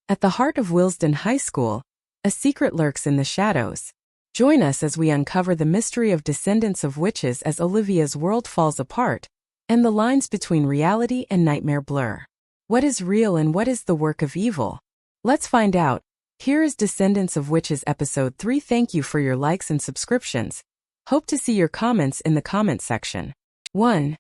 At the heart of Willesden High School, a secret lurks in the shadows. Join us as we uncover the mystery of descendants of witches as Olivia's world falls apart, and the lines between reality and nightmare blur. What is real and what is the work of evil? Let's find out. Here is Descendants of Witches Episode 3. Thank you for your likes and subscriptions. Hope to see your comments in the comment section. 1.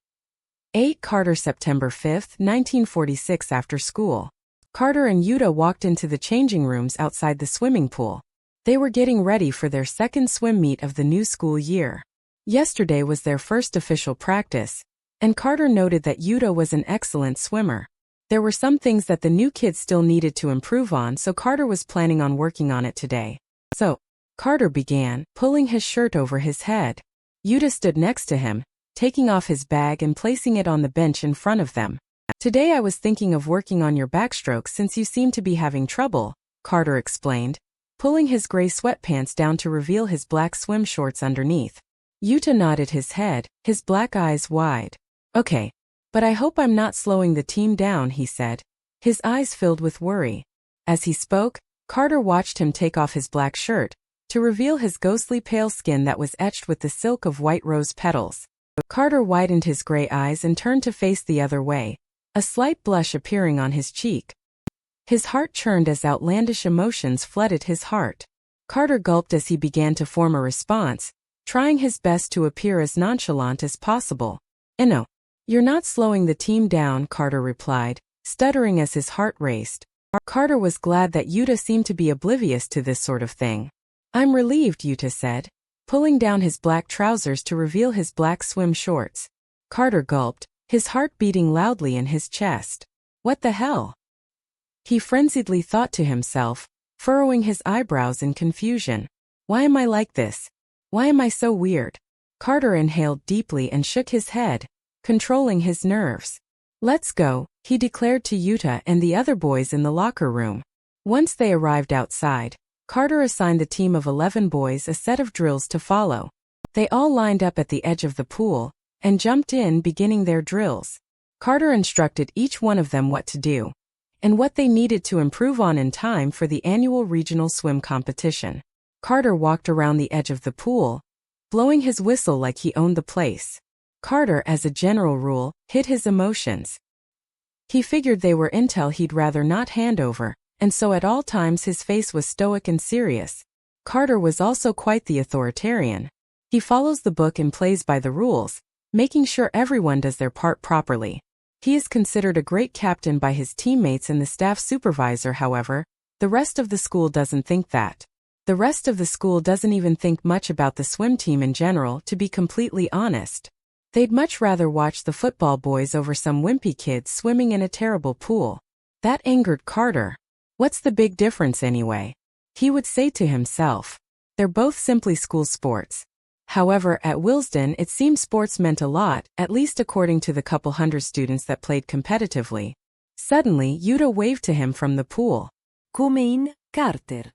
8 Carter September 5, 1946 After school. Carter and Yuta walked into the changing rooms outside the swimming pool. They were getting ready for their second swim meet of the new school year. Yesterday was their first official practice, and Carter noted that Yuta was an excellent swimmer. There were some things that the new kid still needed to improve on, so Carter was planning on working on it today. So, Carter began, pulling his shirt over his head. Yuta stood next to him, taking off his bag and placing it on the bench in front of them. Today I was thinking of working on your backstroke since you seem to be having trouble, Carter explained, pulling his gray sweatpants down to reveal his black swim shorts underneath. Yuta nodded his head, his black eyes wide. Okay. But I hope I'm not slowing the team down, he said, his eyes filled with worry. As he spoke, Carter watched him take off his black shirt, to reveal his ghostly pale skin that was etched with the silk of white rose petals. Carter widened his gray eyes and turned to face the other way, a slight blush appearing on his cheek. His heart churned as outlandish emotions flooded his heart. Carter gulped as he began to form a response, trying his best to appear as nonchalant as possible. No. You're not slowing the team down, Carter replied, stuttering as his heart raced. Carter was glad that Yuta seemed to be oblivious to this sort of thing. I'm relieved, Yuta said, pulling down his black trousers to reveal his black swim shorts. Carter gulped, his heart beating loudly in his chest. What the hell? He frenziedly thought to himself, furrowing his eyebrows in confusion. Why am I like this? Why am I so weird? Carter inhaled deeply and shook his head, controlling his nerves. Let's go, he declared to Yuta and the other boys in the locker room. Once they arrived outside, Carter assigned the team of 11 boys a set of drills to follow. They all lined up at the edge of the pool, and jumped in beginning their drills. Carter instructed each one of them what to do, and what they needed to improve on in time for the annual regional swim competition. Carter walked around the edge of the pool, blowing his whistle like he owned the place. Carter, as a general rule, hid his emotions. He figured they were intel he'd rather not hand over, and so at all times his face was stoic and serious. Carter was also quite the authoritarian. He follows the book and plays by the rules, making sure everyone does their part properly. He is considered a great captain by his teammates and the staff supervisor. However, the rest of the school doesn't think that. The rest of the school doesn't even think much about the swim team in general, to be completely honest. They'd much rather watch the football boys over some wimpy kids swimming in a terrible pool. That angered Carter. What's the big difference anyway? He would say to himself. They're both simply school sports. However, at Willesden it seemed sports meant a lot, at least according to the couple hundred students that played competitively. Suddenly, Yuta waved to him from the pool. Come in, Carter.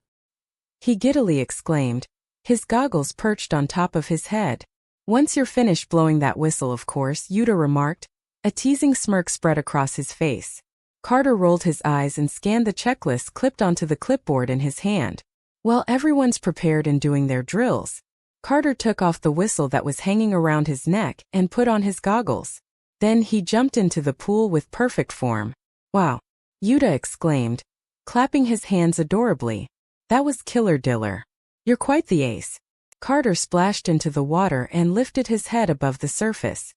He giddily exclaimed, his goggles perched on top of his head. Once you're finished blowing that whistle, of course, Yuta remarked. A teasing smirk spread across his face. Carter rolled his eyes and scanned the checklist clipped onto the clipboard in his hand. Well, everyone's prepared and doing their drills. Carter took off the whistle that was hanging around his neck and put on his goggles. Then he jumped into the pool with perfect form. Wow! Yuta exclaimed, clapping his hands adorably. That was killer diller. You're quite the ace. Carter splashed into the water and lifted his head above the surface.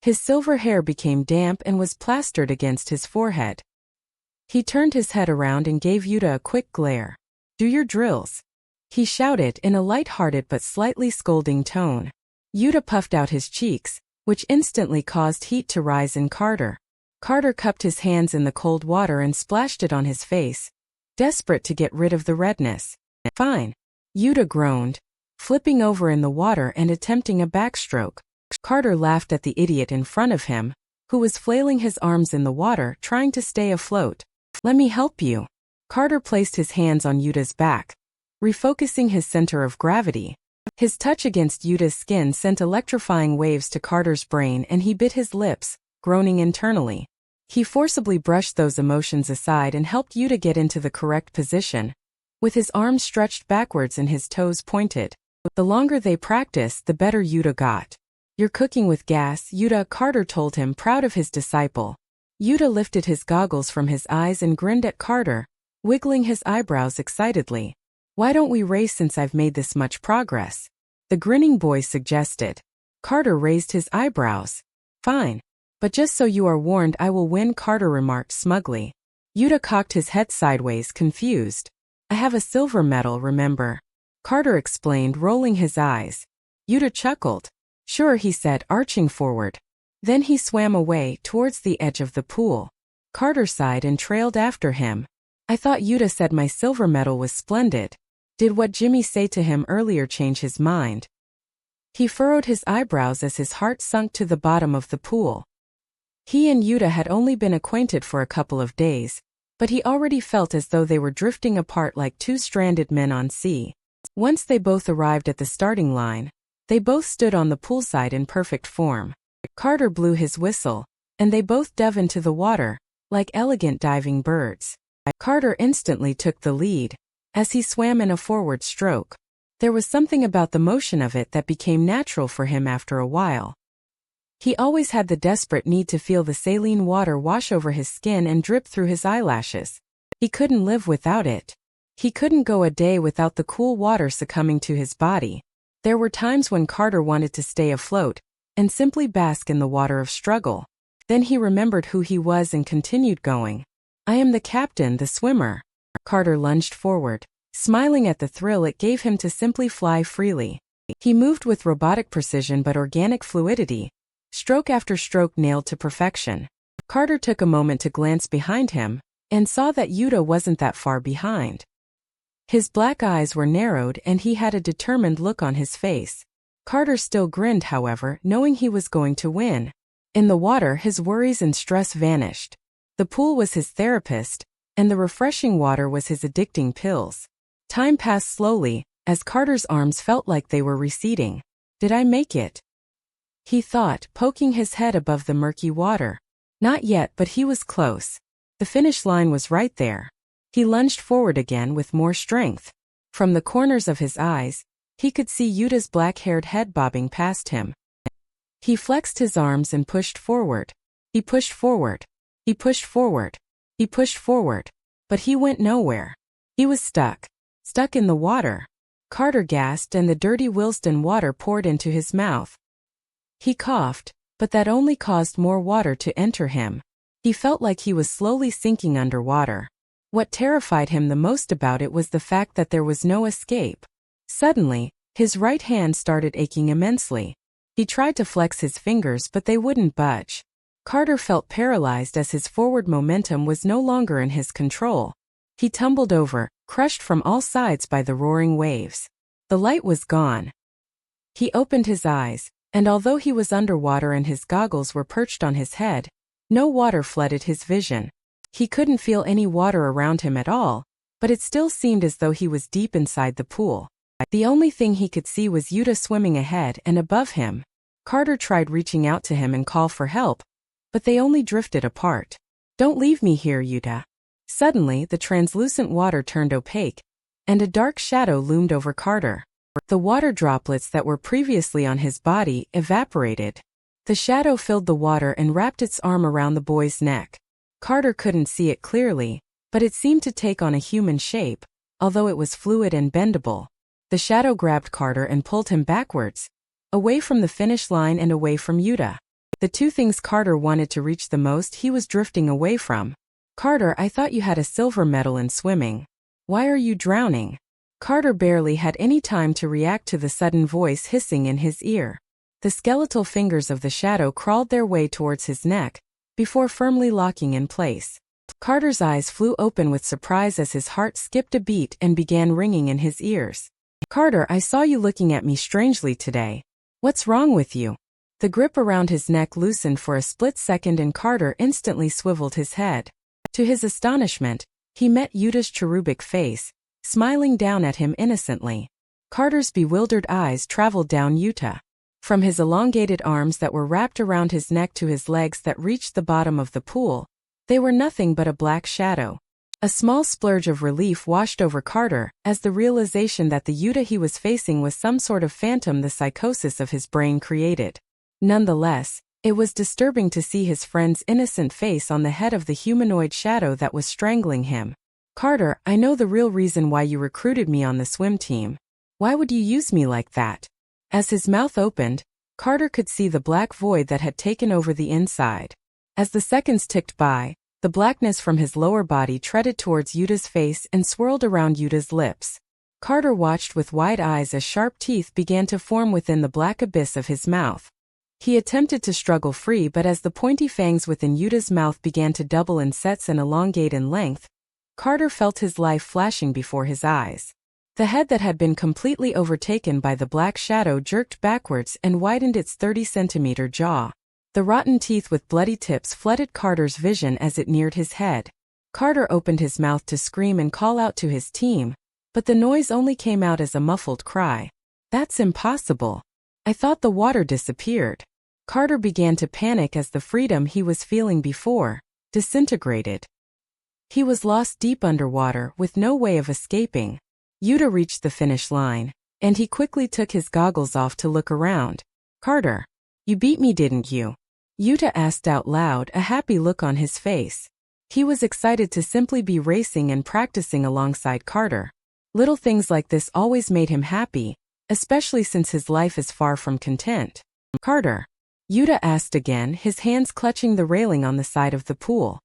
His silver hair became damp and was plastered against his forehead. He turned his head around and gave Yuta a quick glare. Do your drills, he shouted in a light-hearted but slightly scolding tone. Yuta puffed out his cheeks, which instantly caused heat to rise in Carter. Carter cupped his hands in the cold water and splashed it on his face, desperate to get rid of the redness. Fine, Yuta groaned, flipping over in the water and attempting a backstroke. Carter laughed at the idiot in front of him, who was flailing his arms in the water trying to stay afloat. Let me help you. Carter placed his hands on Yuta's back, refocusing his center of gravity. His touch against Yuta's skin sent electrifying waves to Carter's brain and he bit his lips, groaning internally. He forcibly brushed those emotions aside and helped Yuta get into the correct position, with his arms stretched backwards and his toes pointed. The longer they practiced, the better Yuta got. "You're cooking with gas, Yuta," Carter told him, proud of his disciple. Yuta lifted his goggles from his eyes and grinned at Carter, wiggling his eyebrows excitedly. "Why don't we race since I've made this much progress?" the grinning boy suggested. Carter raised his eyebrows. "Fine. But just so you are warned, I will win," Carter remarked smugly. Yuta cocked his head sideways, confused. "I have a silver medal, remember?" Carter explained, rolling his eyes. Yuta chuckled. "Sure," he said, arching forward. Then he swam away, towards the edge of the pool. Carter sighed and trailed after him. "I thought Yuta said my silver medal was splendid. Did what Jimmy say to him earlier change his mind?" He furrowed his eyebrows as his heart sunk to the bottom of the pool. He and Yuta had only been acquainted for a couple of days, but he already felt as though they were drifting apart like two stranded men on sea. Once they both arrived at the starting line, they both stood on the poolside in perfect form. Carter blew his whistle, and they both dove into the water, like elegant diving birds. Carter instantly took the lead, as he swam in a forward stroke. There was something about the motion of it that became natural for him after a while. He always had the desperate need to feel the saline water wash over his skin and drip through his eyelashes. He couldn't live without it. He couldn't go a day without the cool water succumbing to his body. There were times when Carter wanted to stay afloat and simply bask in the water of struggle. Then he remembered who he was and continued going. "I am the captain, the swimmer." Carter lunged forward, smiling at the thrill it gave him to simply fly freely. He moved with robotic precision but organic fluidity, stroke after stroke nailed to perfection. Carter took a moment to glance behind him, and saw that Yuta wasn't that far behind. His black eyes were narrowed and he had a determined look on his face. Carter still grinned, however, knowing he was going to win. In the water, his worries and stress vanished. The pool was his therapist, and the refreshing water was his addicting pills. Time passed slowly, as Carter's arms felt like they were receding. "Did I make it?" he thought, poking his head above the murky water. Not yet, but he was close. The finish line was right there. He lunged forward again with more strength. From the corners of his eyes, he could see Yuta's black-haired head bobbing past him. He flexed his arms and pushed forward. He pushed forward. He pushed forward. He pushed forward. But he went nowhere. He was stuck. Stuck in the water. Carter gasped and the dirty Willesden water poured into his mouth. He coughed, but that only caused more water to enter him. He felt like he was slowly sinking underwater. What terrified him the most about it was the fact that there was no escape. Suddenly, his right hand started aching immensely. He tried to flex his fingers but they wouldn't budge. Carter felt paralyzed as his forward momentum was no longer in his control. He tumbled over, crushed from all sides by the roaring waves. The light was gone. He opened his eyes, and although he was underwater and his goggles were perched on his head, no water flooded his vision. He couldn't feel any water around him at all, but it still seemed as though he was deep inside the pool. The only thing he could see was Yuta swimming ahead and above him. Carter tried reaching out to him and call for help, but they only drifted apart. "Don't leave me here, Yuta." Suddenly, the translucent water turned opaque, and a dark shadow loomed over Carter. The water droplets that were previously on his body evaporated. The shadow filled the water and wrapped its arm around the boy's neck. Carter couldn't see it clearly, but it seemed to take on a human shape, although it was fluid and bendable. The shadow grabbed Carter and pulled him backwards, away from the finish line and away from Yuta. The two things Carter wanted to reach the most he was drifting away from. "Carter, I thought you had a silver medal in swimming. Why are you drowning?" Carter barely had any time to react to the sudden voice hissing in his ear. The skeletal fingers of the shadow crawled their way towards his neck, before firmly locking in place. Carter's eyes flew open with surprise as his heart skipped a beat and began ringing in his ears. "Carter, I saw you looking at me strangely today. What's wrong with you?" The grip around his neck loosened for a split second and Carter instantly swiveled his head. To his astonishment, he met Yuta's cherubic face, smiling down at him innocently. Carter's bewildered eyes traveled down Yuta. From his elongated arms that were wrapped around his neck to his legs that reached the bottom of the pool, They were nothing but a black shadow. A small splurge of relief washed over Carter, as the realization that the Yuta he was facing was some sort of phantom the psychosis of his brain created. Nonetheless, it was disturbing to see his friend's innocent face on the head of the humanoid shadow that was strangling him. Carter, I know the real reason why you recruited me on the swim team. Why would you use me like that? As his mouth opened, Carter could see the black void that had taken over the inside. As the seconds ticked by, the blackness from his lower body treaded towards Yuta's face and swirled around Yuta's lips. Carter watched with wide eyes as sharp teeth began to form within the black abyss of his mouth. He attempted to struggle free, but as the pointy fangs within Yuta's mouth began to double in sets and elongate in length, Carter felt his life flashing before his eyes. The head that had been completely overtaken by the black shadow jerked backwards and widened its 30-centimeter jaw. The rotten teeth with bloody tips flooded Carter's vision as it neared his head. Carter opened his mouth to scream and call out to his team, but the noise only came out as a muffled cry. That's impossible. I thought the water disappeared. Carter began to panic as the freedom he was feeling before disintegrated. He was lost deep underwater with no way of escaping. Yuta reached the finish line, and he quickly took his goggles off to look around. Carter, you beat me, didn't you? Yuta asked out loud, a happy look on his face. He was excited to simply be racing and practicing alongside Carter. Little things like this always made him happy, especially since his life is far from content. Carter, Yuta asked again, his hands clutching the railing on the side of the pool.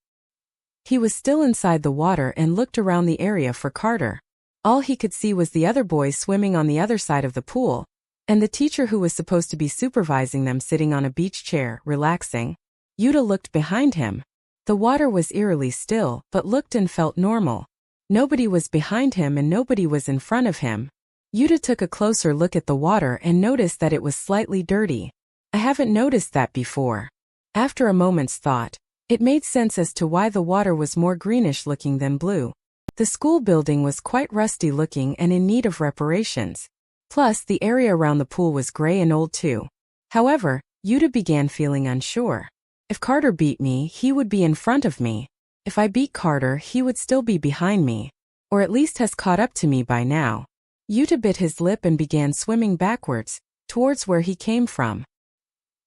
He was still inside the water and looked around the area for Carter. All he could see was the other boys swimming on the other side of the pool, and the teacher who was supposed to be supervising them sitting on a beach chair, relaxing. Yuta looked behind him. The water was eerily still, but looked and felt normal. Nobody was behind him and nobody was in front of him. Yuta took a closer look at the water and noticed that it was slightly dirty. I haven't noticed that before. After a moment's thought, it made sense as to why the water was more greenish looking than blue. The school building was quite rusty looking and in need of reparations. Plus, the area around the pool was gray and old too. However, Yuta began feeling unsure. If Carter beat me, he would be in front of me. If I beat Carter, he would still be behind me. Or at least has caught up to me by now. Yuta bit his lip and began swimming backwards, towards where he came from.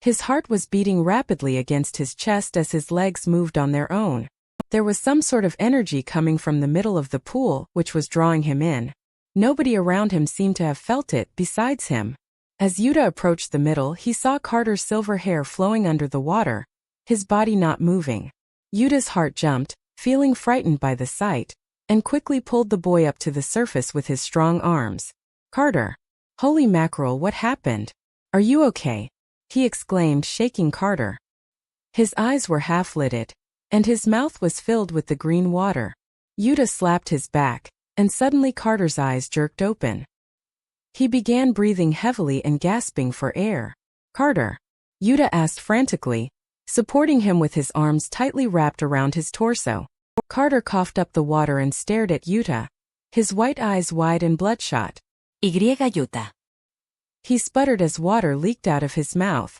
His heart was beating rapidly against his chest as his legs moved on their own. There was some sort of energy coming from the middle of the pool, which was drawing him in. Nobody around him seemed to have felt it besides him. As Yuta approached the middle, he saw Carter's silver hair flowing under the water, his body not moving. Yuta's heart jumped, feeling frightened by the sight, and quickly pulled the boy up to the surface with his strong arms. Carter! Holy mackerel, what happened? Are you okay? He exclaimed, shaking Carter. His eyes were half-lidded, and his mouth was filled with the green water. Yuta slapped his back, and suddenly Carter's eyes jerked open. He began breathing heavily and gasping for air. Carter! Yuta asked frantically, supporting him with his arms tightly wrapped around his torso. Carter coughed up the water and stared at Yuta, his white eyes wide and bloodshot. Yuta. He sputtered as water leaked out of his mouth.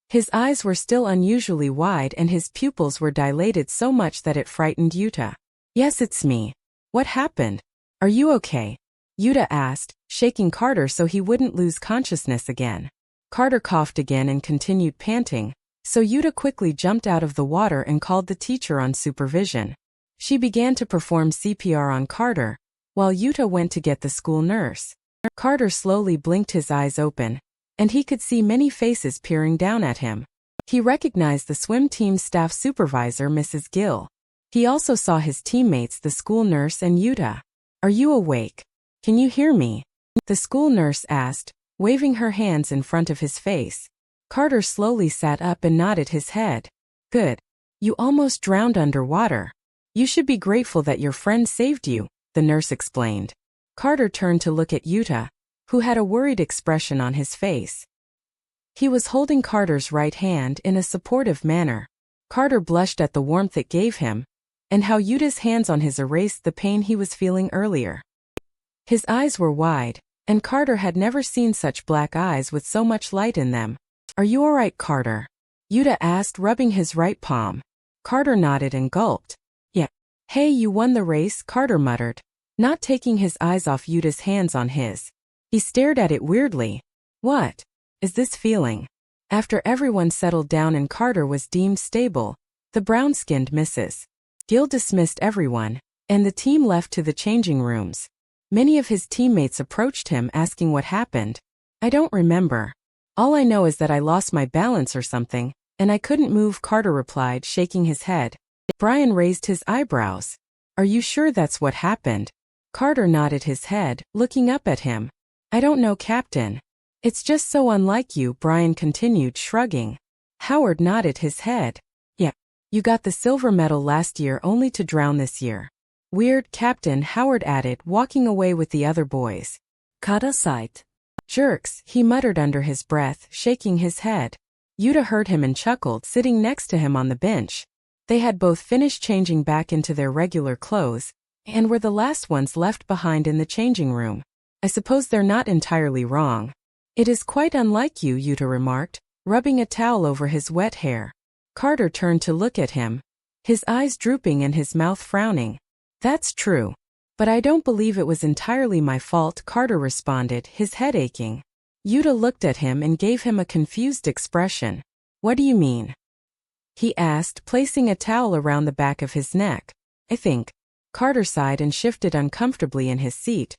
His eyes were still unusually wide and his pupils were dilated so much that it frightened Yuta. Yes, it's me. What happened? Are you okay? Yuta asked, shaking Carter so he wouldn't lose consciousness again. Carter coughed again and continued panting, so Yuta quickly jumped out of the water and called the teacher on supervision. She began to perform CPR on Carter, while Yuta went to get the school nurse. Carter slowly blinked his eyes open, and he could see many faces peering down at him. He recognized the swim team's staff supervisor, Mrs. Gill. He also saw his teammates, the school nurse and Yuta. Are you awake? Can you hear me? The school nurse asked, waving her hands in front of his face. Carter slowly sat up and nodded his head. Good. You almost drowned underwater. You should be grateful that your friend saved you, the nurse explained. Carter turned to look at Yuta, who had a worried expression on his face. He was holding Carter's right hand in a supportive manner. Carter blushed at the warmth it gave him, and how Yuta's hands on his erased the pain he was feeling earlier. His eyes were wide, and Carter had never seen such black eyes with so much light in them. Are you alright, Carter? Yuta asked, rubbing his right palm. Carter nodded and gulped. Yeah. Hey, you won the race, Carter muttered, not taking his eyes off Yuta's hands on his. He stared at it weirdly. What is this feeling? After everyone settled down and Carter was deemed stable, the brown-skinned Mrs. Gill dismissed everyone, and the team left to the changing rooms. Many of his teammates approached him asking what happened. I don't remember. All I know is that I lost my balance or something, and I couldn't move, Carter replied, shaking his head. Brian raised his eyebrows. Are you sure that's what happened? Carter nodded his head, looking up at him. I don't know, Captain. It's just so unlike you, Brian continued, shrugging. Howard nodded his head. Yeah. You got the silver medal last year only to drown this year. Weird, Captain, Howard added, walking away with the other boys. Cut aside. Jerks, he muttered under his breath, shaking his head. Yuta heard him and chuckled, sitting next to him on the bench. They had both finished changing back into their regular clothes, and were the last ones left behind in the changing room. I suppose they're not entirely wrong. It is quite unlike you, Yuta remarked, rubbing a towel over his wet hair. Carter turned to look at him, his eyes drooping and his mouth frowning. That's true. But I don't believe it was entirely my fault, Carter responded, his head aching. Yuta looked at him and gave him a confused expression. What do you mean? He asked, placing a towel around the back of his neck. I think. Carter sighed and shifted uncomfortably in his seat,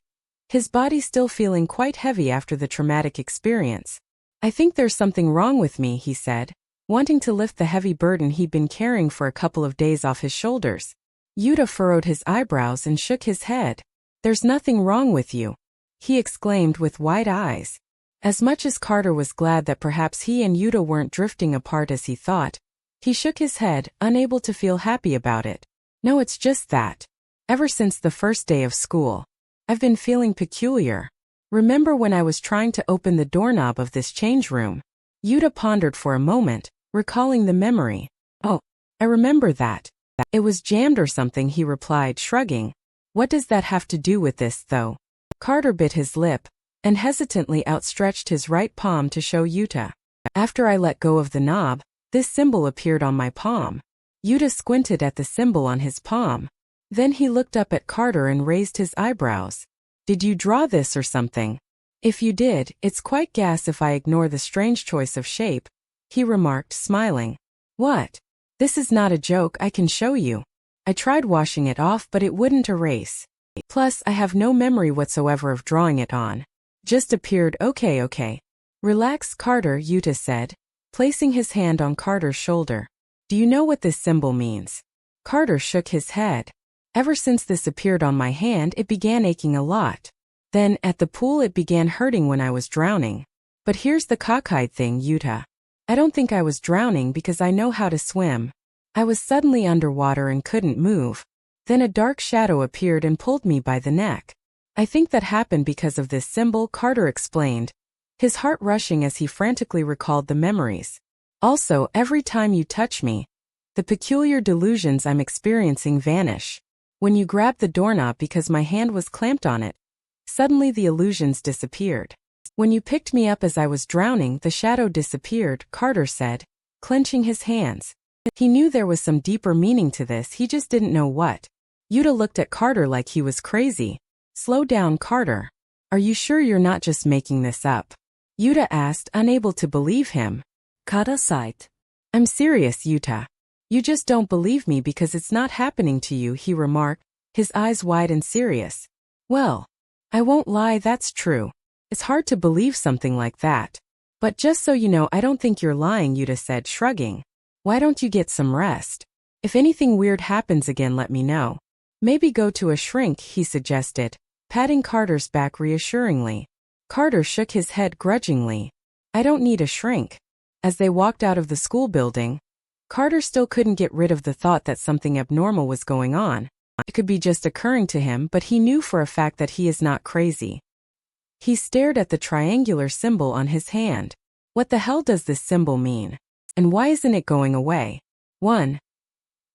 his body still feeling quite heavy after the traumatic experience. I think there's something wrong with me, he said, wanting to lift the heavy burden he'd been carrying for a couple of days off his shoulders. Yuta furrowed his eyebrows and shook his head. There's nothing wrong with you, he exclaimed with wide eyes. As much as Carter was glad that perhaps he and Yuta weren't drifting apart as he thought, he shook his head, unable to feel happy about it. No, it's just that. Ever since the first day of school, I've been feeling peculiar. Remember when I was trying to open the doorknob of this change room? Yuta pondered for a moment, recalling the memory. Oh, I remember that. It was jammed or something, he replied, shrugging. What does that have to do with this, though? Carter bit his lip, and hesitantly outstretched his right palm to show Yuta. After I let go of the knob, this symbol appeared on my palm. Yuta squinted at the symbol on his palm. Then he looked up at Carter and raised his eyebrows. Did you draw this or something? If you did, it's quite gas if I ignore the strange choice of shape, he remarked, smiling. What? This is not a joke, I can show you. I tried washing it off but it wouldn't erase. Plus, I have no memory whatsoever of drawing it on. Just appeared. Okay. Relax, Carter, Yuta said, placing his hand on Carter's shoulder. Do you know what this symbol means? Carter shook his head. Ever since this appeared on my hand, it began aching a lot. Then, at the pool, it began hurting when I was drowning. But here's the cockeyed thing, Yuta. I don't think I was drowning because I know how to swim. I was suddenly underwater and couldn't move. Then a dark shadow appeared and pulled me by the neck. I think that happened because of this symbol, Carter explained, his heart rushing as he frantically recalled the memories. Also, every time you touch me, the peculiar delusions I'm experiencing vanish. When you grabbed the doorknob because my hand was clamped on it, suddenly the illusions disappeared. When you picked me up as I was drowning, the shadow disappeared, Carter said, clenching his hands. He knew there was some deeper meaning to this, he just didn't know what. Yuta looked at Carter like he was crazy. Slow down, Carter. Are you sure you're not just making this up? Yuta asked, unable to believe him. Cut aside. I'm serious, Yuta. You just don't believe me because it's not happening to you, he remarked, his eyes wide and serious. Well, I won't lie, that's true. It's hard to believe something like that. But just so you know, I don't think you're lying, Yuta said, shrugging. Why don't you get some rest? If anything weird happens again, let me know. Maybe go to a shrink, he suggested, patting Carter's back reassuringly. Carter shook his head grudgingly. I don't need a shrink. As they walked out of the school building, Carter still couldn't get rid of the thought that something abnormal was going on. It could be just occurring to him, but he knew for a fact that he is not crazy. He stared at the triangular symbol on his hand. What the hell does this symbol mean? And why isn't it going away? 1.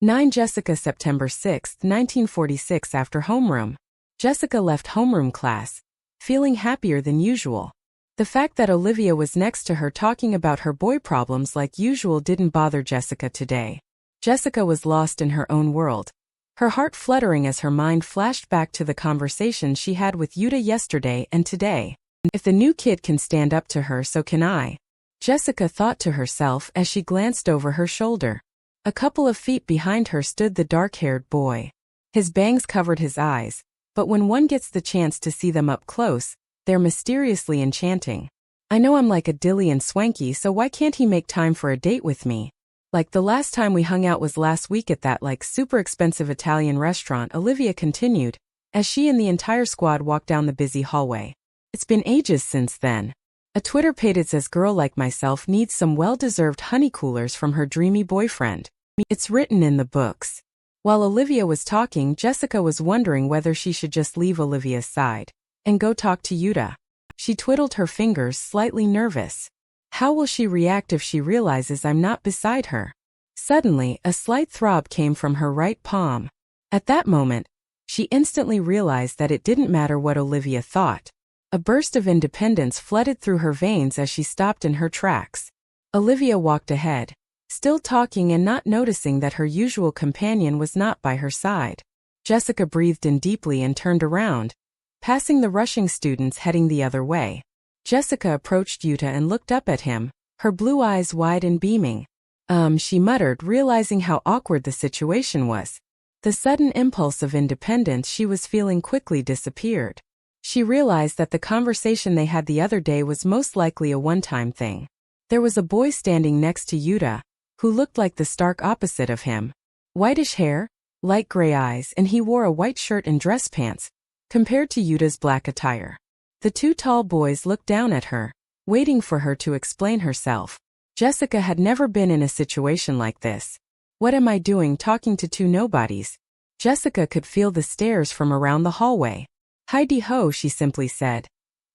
9 Jessica, September 6, 1946. After homeroom, Jessica left homeroom class, feeling happier than usual. The fact that Olivia was next to her talking about her boy problems like usual didn't bother Jessica today. Jessica was lost in her own world, her heart fluttering as her mind flashed back to the conversation she had with Yuta yesterday and today. If the new kid can stand up to her, so can I, Jessica thought to herself as she glanced over her shoulder. A couple of feet behind her stood the dark-haired boy. His bangs covered his eyes, but when one gets the chance to see them up close, they're mysteriously enchanting. I know I'm like a dilly and swanky, so why can't he make time for a date with me? Like the last time we hung out was last week at that super expensive Italian restaurant, Olivia continued, as she and the entire squad walked down the busy hallway. It's been ages since then. A Twitter page says girl like myself needs some well-deserved honey coolers from her dreamy boyfriend. It's written in the books. While Olivia was talking, Jessica was wondering whether she should just leave Olivia's side and go talk to Yuta. She twiddled her fingers, slightly nervous. How will she react if she realizes I'm not beside her? Suddenly, a slight throb came from her right palm. At that moment, she instantly realized that it didn't matter what Olivia thought. A burst of independence flooded through her veins as she stopped in her tracks. Olivia walked ahead, still talking and not noticing that her usual companion was not by her side. Jessica breathed in deeply and turned around, passing the rushing students heading the other way. Jessica approached Yuta and looked up at him, her blue eyes wide and beaming. She muttered, realizing how awkward the situation was. The sudden impulse of independence she was feeling quickly disappeared. She realized that the conversation they had the other day was most likely a one-time thing. There was a boy standing next to Yuta, who looked like the stark opposite of him. Whitish hair, light gray eyes, and he wore a white shirt and dress pants, compared to Yuta's black attire. The two tall boys looked down at her, waiting for her to explain herself. Jessica had never been in a situation like this. What am I doing talking to two nobodies? Jessica could feel the stares from around the hallway. Hi-de-ho, she simply said,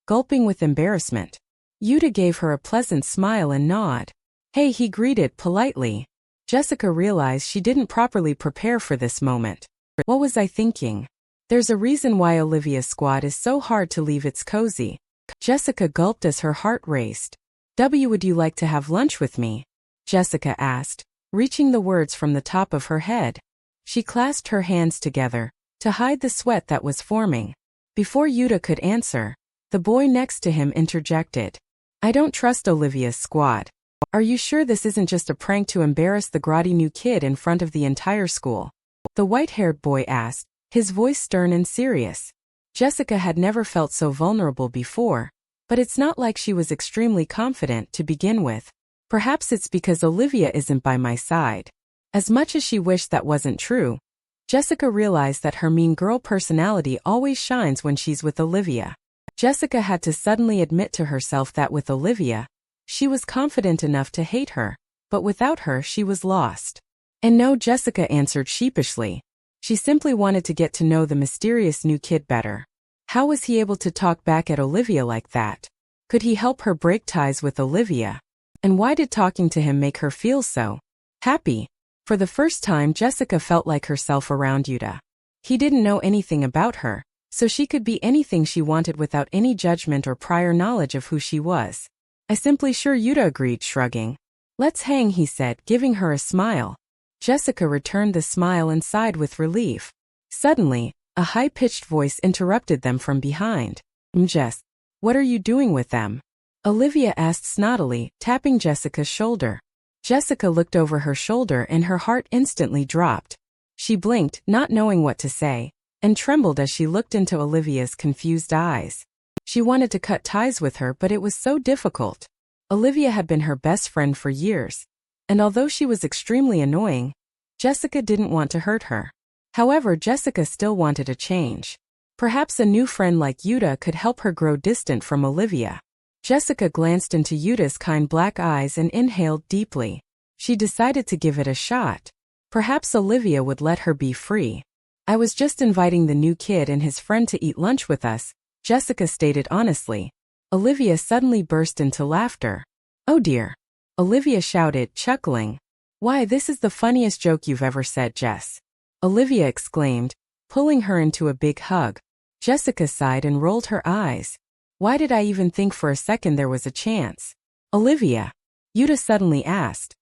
gulping with embarrassment. Yuta gave her a pleasant smile and nod. Hey, he greeted politely. Jessica realized she didn't properly prepare for this moment. What was I thinking? There's a reason why Olivia's squad is so hard to leave. It's cozy. Jessica gulped as her heart raced. Would you like to have lunch with me? Jessica asked, reaching the words from the top of her head. She clasped her hands together to hide the sweat that was forming. Before Yuta could answer, the boy next to him interjected. I don't trust Olivia's squad. Are you sure this isn't just a prank to embarrass the grotty new kid in front of the entire school? The white-haired boy asked, his voice stern and serious. Jessica had never felt so vulnerable before, but it's not like she was extremely confident to begin with. Perhaps it's because Olivia isn't by my side. As much as she wished that wasn't true, Jessica realized that her mean girl personality always shines when she's with Olivia. Jessica had to suddenly admit to herself that with Olivia, she was confident enough to hate her, but without her she was lost. And no, Jessica answered sheepishly. She simply wanted to get to know the mysterious new kid better. How was he able to talk back at Olivia like that? Could he help her break ties with Olivia? And why did talking to him make her feel so happy? For the first time, Jessica felt like herself around Yuta. He didn't know anything about her, so she could be anything she wanted without any judgment or prior knowledge of who she was. I simply sure, Yuta agreed, shrugging. Let's hang, he said, giving her a smile. Jessica returned the smile and sighed with relief. Suddenly, a high-pitched voice interrupted them from behind. Jess, what are you doing with them? Olivia asked snottily, tapping Jessica's shoulder. Jessica looked over her shoulder and her heart instantly dropped. She blinked, not knowing what to say, and trembled as she looked into Olivia's confused eyes. She wanted to cut ties with her, but it was so difficult. Olivia had been her best friend for years, and although she was extremely annoying, Jessica didn't want to hurt her. However, Jessica still wanted a change. Perhaps a new friend like Yuta could help her grow distant from Olivia. Jessica glanced into Yuta's kind black eyes and inhaled deeply. She decided to give it a shot. Perhaps Olivia would let her be free. I was just inviting the new kid and his friend to eat lunch with us, Jessica stated honestly. Olivia suddenly burst into laughter. Oh dear. Olivia shouted, chuckling. Why, this is the funniest joke you've ever said, Jess. Olivia exclaimed, pulling her into a big hug. Jessica sighed and rolled her eyes. Why did I even think for a second there was a chance? Olivia, Yuta suddenly asked.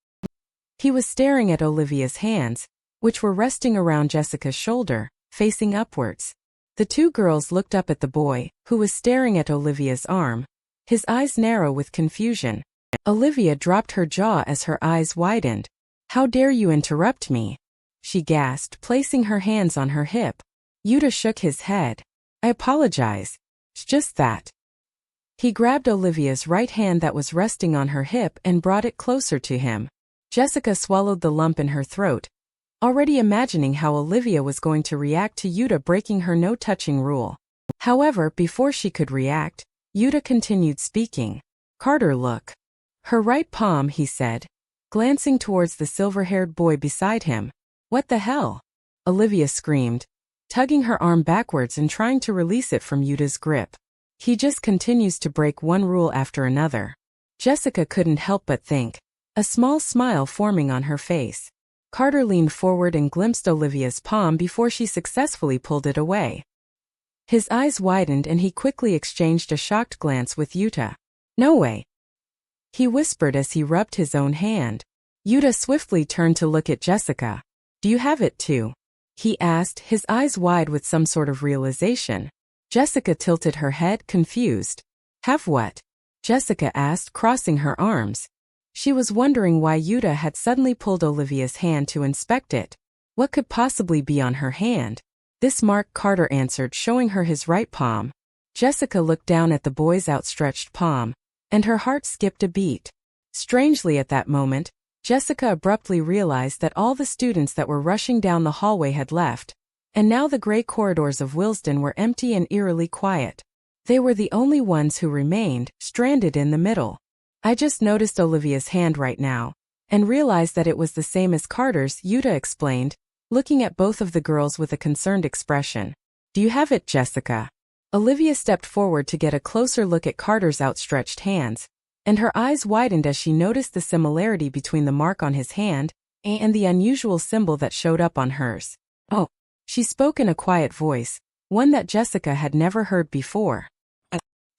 He was staring at Olivia's hands, which were resting around Jessica's shoulder, facing upwards. The two girls looked up at the boy, who was staring at Olivia's arm, his eyes narrow with confusion. Olivia dropped her jaw as her eyes widened. "How dare you interrupt me?" she gasped, placing her hands on her hip. Yuta shook his head. "I apologize. It's just that." He grabbed Olivia's right hand that was resting on her hip and brought it closer to him. Jessica swallowed the lump in her throat, already imagining how Olivia was going to react to Yuta breaking her no-touching rule. However, before she could react, Yuta continued speaking. "Carter, look." "Her right palm," he said, glancing towards the silver-haired boy beside him. "What the hell?" Olivia screamed, tugging her arm backwards and trying to release it from Yuta's grip. "He just continues to break one rule after another." Jessica couldn't help but think, a small smile forming on her face. Carter leaned forward and glimpsed Olivia's palm before she successfully pulled it away. His eyes widened and he quickly exchanged a shocked glance with Yuta. "No way," he whispered as he rubbed his own hand. Yuta swiftly turned to look at Jessica. "Do you have it too?" he asked, his eyes wide with some sort of realization. Jessica tilted her head, confused. "Have what?" Jessica asked, crossing her arms. She was wondering why Yuta had suddenly pulled Olivia's hand to inspect it. What could possibly be on her hand? "This mark," Carter answered, showing her his right palm. Jessica looked down at the boy's outstretched palm, and her heart skipped a beat. Strangely, at that moment, Jessica abruptly realized that all the students that were rushing down the hallway had left, and now the gray corridors of Willesden were empty and eerily quiet. They were the only ones who remained, stranded in the middle. "I just noticed Olivia's hand right now, and realized that it was the same as Carter's," Yuta explained, looking at both of the girls with a concerned expression. "Do you have it, Jessica?" Olivia stepped forward to get a closer look at Carter's outstretched hands, and her eyes widened as she noticed the similarity between the mark on his hand and the unusual symbol that showed up on hers. "Oh," she spoke in a quiet voice, one that Jessica had never heard before.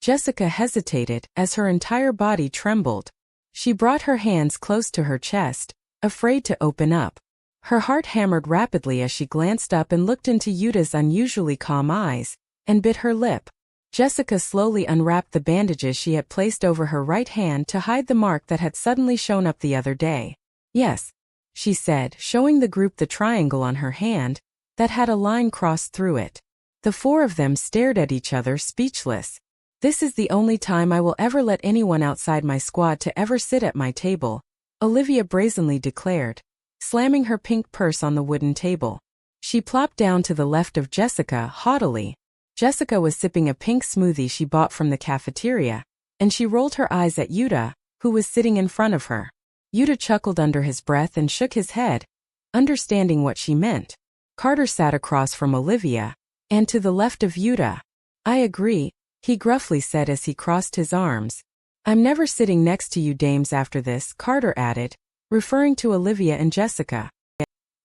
Jessica hesitated as her entire body trembled. She brought her hands close to her chest, afraid to open up. Her heart hammered rapidly as she glanced up and looked into Yuta's unusually calm eyes, and bit her lip. Jessica slowly unwrapped the bandages she had placed over her right hand to hide the mark that had suddenly shown up the other day. "Yes," she said, showing the group the triangle on her hand that had a line crossed through it. The four of them stared at each other, speechless. "This is the only time I will ever let anyone outside my squad to ever sit at my table," Olivia brazenly declared, slamming her pink purse on the wooden table. She plopped down to the left of Jessica, haughtily. Jessica was sipping a pink smoothie she bought from the cafeteria, and she rolled her eyes at Yuta, who was sitting in front of her. Yuta chuckled under his breath and shook his head, understanding what she meant. Carter sat across from Olivia, and to the left of Yuta. "I agree," he gruffly said as he crossed his arms. "I'm never sitting next to you dames after this," Carter added, referring to Olivia and Jessica.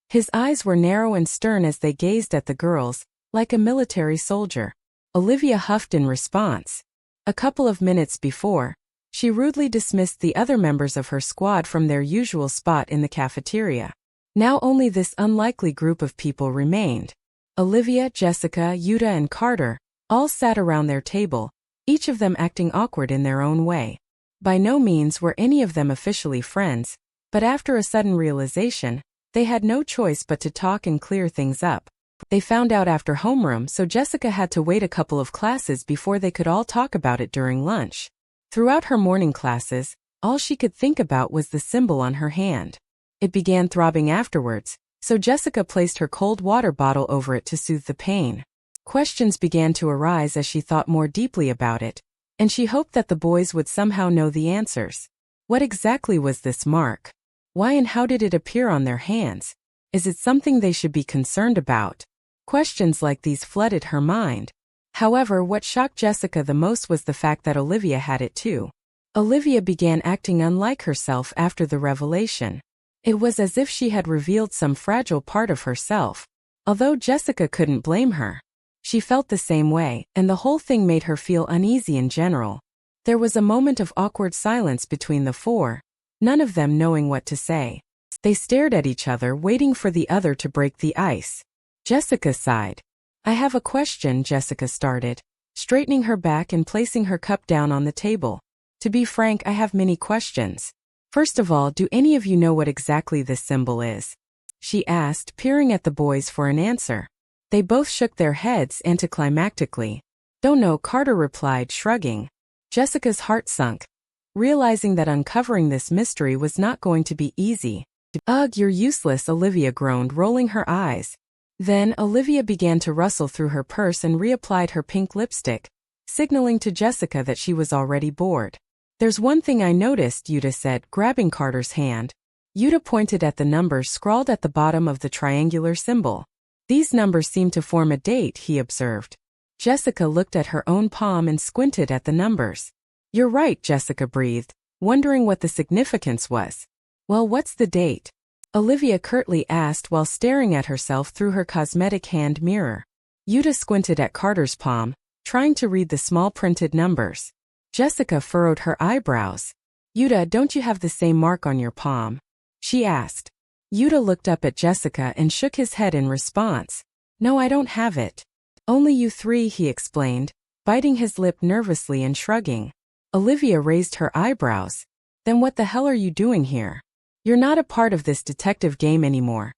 His eyes were narrow and stern as they gazed at the girls, like a military soldier. Olivia huffed in response. A couple of minutes before, she rudely dismissed the other members of her squad from their usual spot in the cafeteria. Now only this unlikely group of people remained. Olivia, Jessica, Yuta, and Carter all sat around their table, each of them acting awkward in their own way. By no means were any of them officially friends, but after a sudden realization, they had no choice but to talk and clear things up. They found out after homeroom, so Jessica had to wait a couple of classes before they could all talk about it during lunch. Throughout her morning classes, all she could think about was the symbol on her hand. It began throbbing afterwards, so Jessica placed her cold water bottle over it to soothe the pain. Questions began to arise as she thought more deeply about it, and she hoped that the boys would somehow know the answers. What exactly was this mark? Why and how did it appear on their hands? Is it something they should be concerned about? Questions like these flooded her mind. However, what shocked Jessica the most was the fact that Olivia had it too. Olivia began acting unlike herself after the revelation. It was as if she had revealed some fragile part of herself. Although Jessica couldn't blame her, she felt the same way, and the whole thing made her feel uneasy in general. There was a moment of awkward silence between the four, none of them knowing what to say. They stared at each other, waiting for the other to break the ice. Jessica sighed. I have a question, Jessica started, straightening her back and placing her cup down on the table. To be frank, I have many questions. First of all, do any of you know what exactly this symbol is? She asked, peering at the boys for an answer. They both shook their heads anticlimactically. Don't know, Carter replied, shrugging. Jessica's heart sunk, realizing that uncovering this mystery was not going to be easy. Ugh, you're useless, Olivia groaned, rolling her eyes. Then, Olivia began to rustle through her purse and reapplied her pink lipstick, signaling to Jessica that she was already bored. There's one thing I noticed, Yuta said, grabbing Carter's hand. Yuta pointed at the numbers scrawled at the bottom of the triangular symbol. These numbers seem to form a date, he observed. Jessica looked at her own palm and squinted at the numbers. You're right, Jessica breathed, wondering what the significance was. Well, what's the date? Olivia curtly asked while staring at herself through her cosmetic hand mirror. Yuta squinted at Carter's palm, trying to read the small printed numbers. Jessica furrowed her eyebrows. Yuta, don't you have the same mark on your palm? She asked. Yuta looked up at Jessica and shook his head in response. No, I don't have it. Only you three, he explained, biting his lip nervously and shrugging. Olivia raised her eyebrows. Then what the hell are you doing here? You're not a part of this detective game anymore.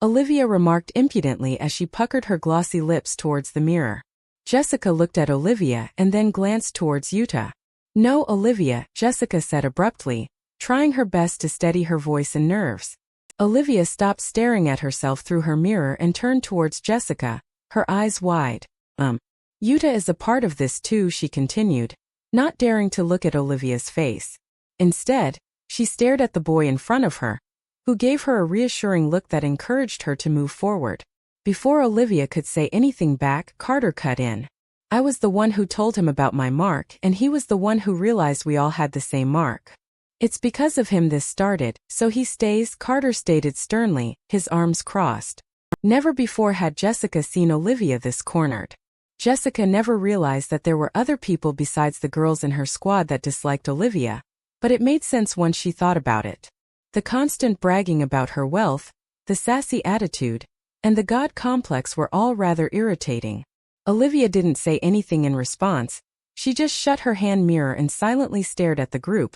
Olivia remarked impudently as she puckered her glossy lips towards the mirror. Jessica looked at Olivia and then glanced towards Yuta. No, Olivia, Jessica said abruptly, trying her best to steady her voice and nerves. Olivia stopped staring at herself through her mirror and turned towards Jessica, her eyes wide. Yuta is a part of this too, she continued, not daring to look at Olivia's face. Instead, she stared at the boy in front of her, who gave her a reassuring look that encouraged her to move forward. Before Olivia could say anything back, Carter cut in. I was the one who told him about my mark, and he was the one who realized we all had the same mark. It's because of him this started, so he stays, Carter stated sternly, his arms crossed. Never before had Jessica seen Olivia this cornered. Jessica never realized that there were other people besides the girls in her squad that disliked Olivia, but it made sense once she thought about it. The constant bragging about her wealth, the sassy attitude, and the god complex were all rather irritating. Olivia didn't say anything in response. She just shut her hand mirror and silently stared at the group,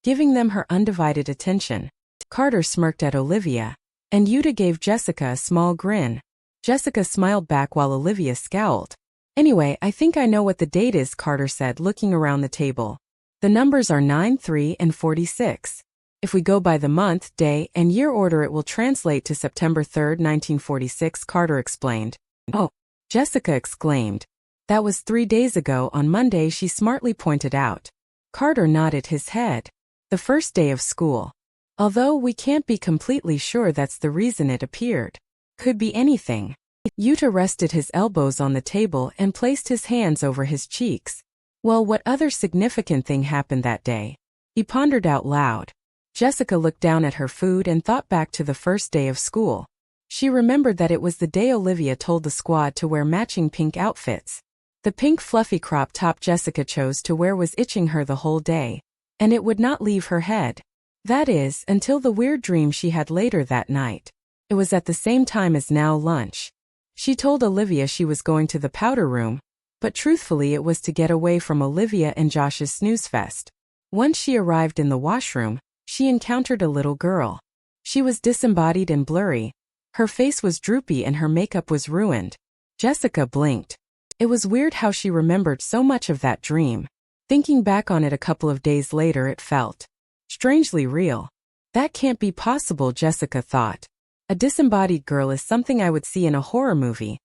giving them her undivided attention. Carter smirked at Olivia, and Yuta gave Jessica a small grin. Jessica smiled back while Olivia scowled. Anyway, I think I know what the date is, Carter said, looking around the table. The numbers are 9, 3, and 46. If we go by the month, day, and year order, it will translate to September 3, 1946, Carter explained. Oh, Jessica exclaimed. That was 3 days ago on Monday, she smartly pointed out. Carter nodded his head. The first day of school. Although we can't be completely sure that's the reason it appeared. Could be anything. Yuta rested his elbows on the table and placed his hands over his cheeks. Well, what other significant thing happened that day? He pondered out loud. Jessica looked down at her food and thought back to the first day of school. She remembered that it was the day Olivia told the squad to wear matching pink outfits. The pink fluffy crop top Jessica chose to wear was itching her the whole day, and it would not leave her head. That is, until the weird dream she had later that night. It was at the same time as now lunch. She told Olivia she was going to the powder room, but truthfully it was to get away from Olivia and Josh's snooze fest. Once she arrived in the washroom, she encountered a little girl. She was disembodied and blurry. Her face was droopy and her makeup was ruined. Jessica blinked. It was weird how she remembered so much of that dream. Thinking back on it a couple of days later, it felt strangely real. That can't be possible, Jessica thought. A disembodied girl is something I would see in a horror movie,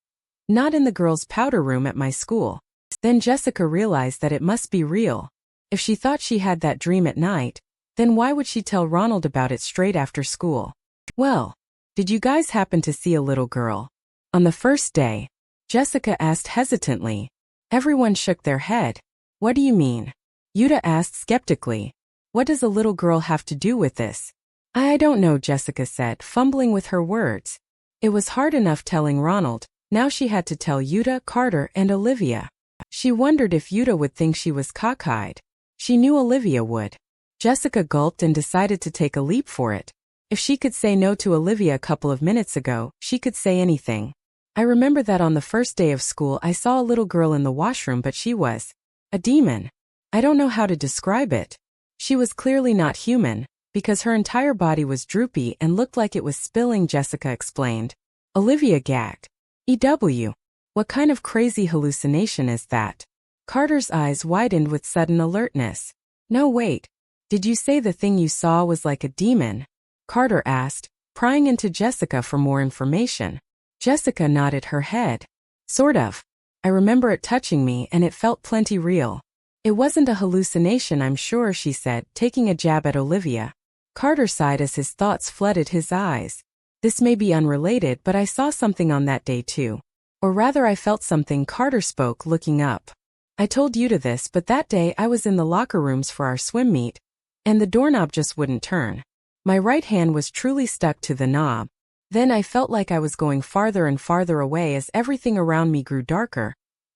not in the girls' powder room at my school. Then Jessica realized that it must be real. If she thought she had that dream at night, then why would she tell Ronald about it straight after school? Well, did you guys happen to see a little girl? On the first day, Jessica asked hesitantly. Everyone shook their head. What do you mean? Yuta asked skeptically. What does a little girl have to do with this? I don't know, Jessica said, fumbling with her words. It was hard enough telling Ronald, now she had to tell Yuta, Carter, and Olivia. She wondered if Yuta would think she was cockeyed. She knew Olivia would. Jessica gulped and decided to take a leap for it. If she could say no to Olivia a couple of minutes ago, she could say anything. I remember that on the first day of school I saw a little girl in the washroom, but she was a demon. I don't know how to describe it. She was clearly not human, because her entire body was droopy and looked like it was spilling, Jessica explained. Olivia gagged. EW. What kind of crazy hallucination is that? Carter's eyes widened with sudden alertness. No, wait. Did you say the thing you saw was like a demon? Carter asked, prying into Jessica for more information. Jessica nodded her head. Sort of. I remember it touching me and it felt plenty real. It wasn't a hallucination, I'm sure, she said, taking a jab at Olivia. Carter sighed as his thoughts flooded his eyes. This may be unrelated, but I saw something on that day too. Or rather, I felt something. Carter spoke, looking up. I told Yuta this, but that day I was in the locker rooms for our swim meet, and the doorknob just wouldn't turn. My right hand was truly stuck to the knob. Then I felt like I was going farther and farther away as everything around me grew darker.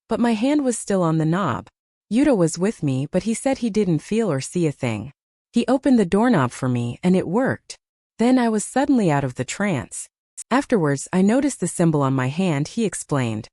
But my hand was still on the knob. Yuta was with me, but he said he didn't feel or see a thing. He opened the doorknob for me, and it worked. Then I was suddenly out of the trance. Afterwards, I noticed the symbol on my hand, he explained.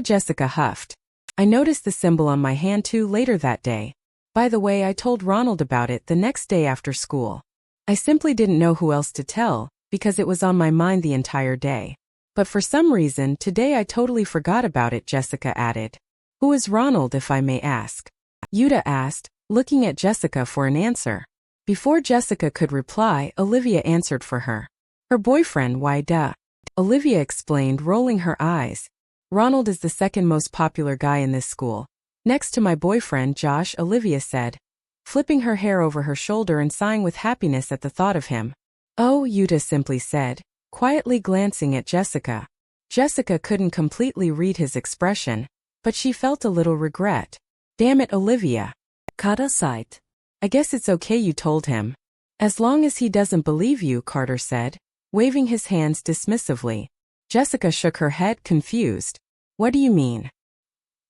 Jessica huffed. I noticed the symbol on my hand too later that day. By the way, I told Ronald about it the next day after school. I simply didn't know who else to tell, because it was on my mind the entire day. But for some reason, today I totally forgot about it, Jessica added. Who is Ronald, if I may ask? Yuta asked, looking at Jessica for an answer. Before Jessica could reply, Olivia answered for her. Her boyfriend, why duh. Olivia explained, rolling her eyes. Ronald is the second most popular guy in this school. Next to my boyfriend, Josh, Olivia said, flipping her hair over her shoulder and sighing with happiness at the thought of him. Oh, Yuta simply said, quietly glancing at Jessica. Jessica couldn't completely read his expression, but she felt a little regret. Damn it, Olivia. Cut aside. I guess it's okay you told him. As long as he doesn't believe you, Carter said, waving his hands dismissively. Jessica shook her head, confused. What do you mean?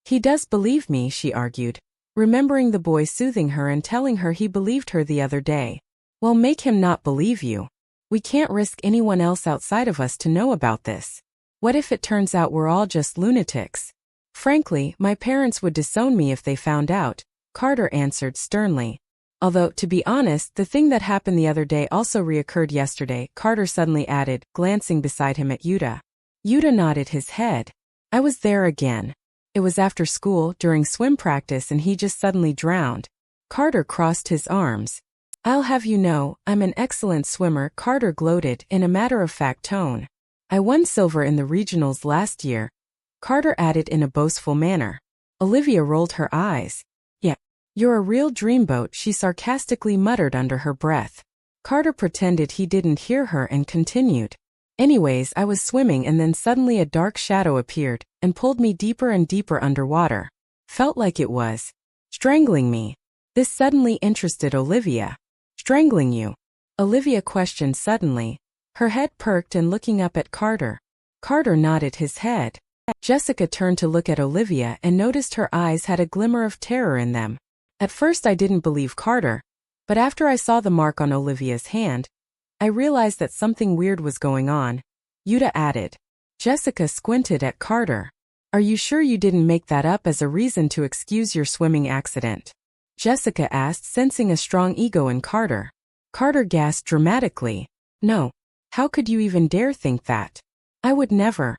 He does believe me, she argued, remembering the boy soothing her and telling her he believed her the other day. Well, make him not believe you. We can't risk anyone else outside of us to know about this. What if it turns out we're all just lunatics? Frankly, my parents would disown me if they found out, Carter answered sternly. Although, to be honest, the thing that happened the other day also reoccurred yesterday, Carter suddenly added, glancing beside him at Yuta. Yuta nodded his head. I was there again. It was after school, during swim practice, and he just suddenly drowned. Carter crossed his arms. I'll have you know, I'm an excellent swimmer, Carter gloated in a matter-of-fact tone. I won silver in the regionals last year, Carter added in a boastful manner. Olivia rolled her eyes. Yeah, you're a real dreamboat, she sarcastically muttered under her breath. Carter pretended he didn't hear her and continued. Anyways, I was swimming and then suddenly a dark shadow appeared and pulled me deeper and deeper underwater. Felt like it was strangling me. This suddenly interested Olivia. Strangling you? Olivia questioned suddenly, her head perked and looking up at Carter. Carter nodded his head. Jessica turned to look at Olivia and noticed her eyes had a glimmer of terror in them. At first I didn't believe Carter, but after I saw the mark on Olivia's hand, I realized that something weird was going on, Yuta added. Jessica squinted at Carter. Are you sure you didn't make that up as a reason to excuse your swimming accident? Jessica asked, sensing a strong ego in Carter. Carter gasped dramatically. No. How could you even dare think that? I would never.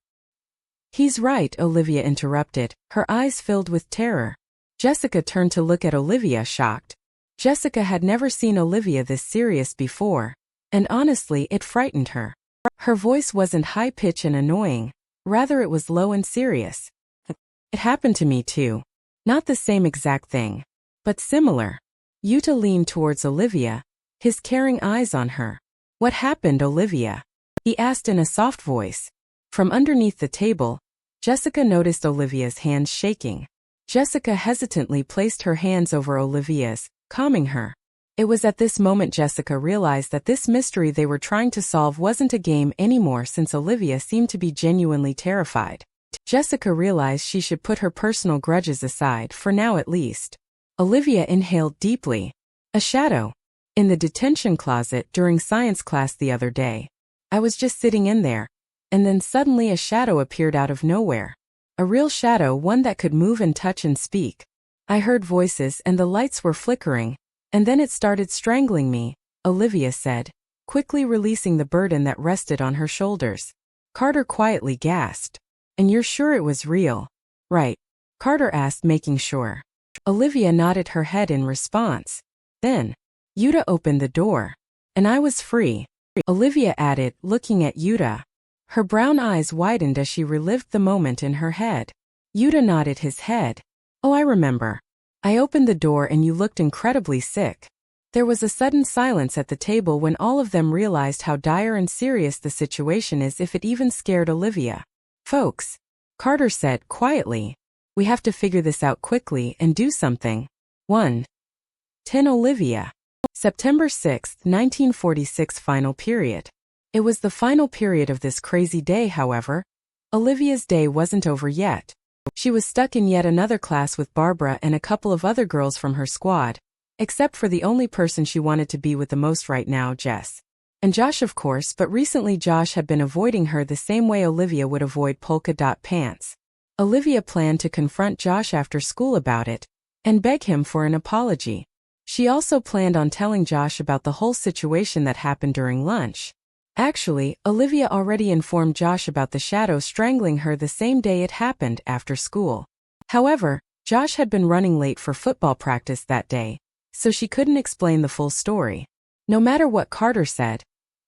He's right, Olivia interrupted, her eyes filled with terror. Jessica turned to look at Olivia, shocked. Jessica had never seen Olivia this serious before, and honestly, it frightened her. Her voice wasn't high-pitched and annoying, rather it was low and serious. It happened to me too. Not the same exact thing, but similar. Yuta leaned towards Olivia, his caring eyes on her. What happened, Olivia? He asked in a soft voice. From underneath the table, Jessica noticed Olivia's hands shaking. Jessica hesitantly placed her hands over Olivia's, calming her. It was at this moment Jessica realized that this mystery they were trying to solve wasn't a game anymore, since Olivia seemed to be genuinely terrified. Jessica realized she should put her personal grudges aside, for now at least. Olivia inhaled deeply. A shadow. In the detention closet during science class the other day. I was just sitting in there, and then suddenly a shadow appeared out of nowhere. A real shadow, one that could move and touch and speak. I heard voices and the lights were flickering, and then it started strangling me, Olivia said, quickly releasing the burden that rested on her shoulders. Carter quietly gasped. And you're sure it was real? Right. Carter asked, making sure. Olivia nodded her head in response. Then, Yuta opened the door. And I was free. Olivia added, looking at Yuta. Her brown eyes widened as she relived the moment in her head. Yuta nodded his head. Oh, I remember. I opened the door and you looked incredibly sick. There was a sudden silence at the table when all of them realized how dire and serious the situation is, if it even scared Olivia. Folks, Carter said quietly, we have to figure this out quickly and do something. 1. 10 Olivia. September 6, 1946 final period. It was the final period of this crazy day, however. Olivia's day wasn't over yet. She was stuck in yet another class with Barbara and a couple of other girls from her squad, except for the only person she wanted to be with the most right now, Jess. And Josh, of course, but recently Josh had been avoiding her the same way Olivia would avoid polka dot pants. Olivia planned to confront Josh after school about it and beg him for an apology. She also planned on telling Josh about the whole situation that happened during lunch. Actually, Olivia already informed Josh about the shadow strangling her the same day it happened, after school. However, Josh had been running late for football practice that day, so she couldn't explain the full story. No matter what Carter said,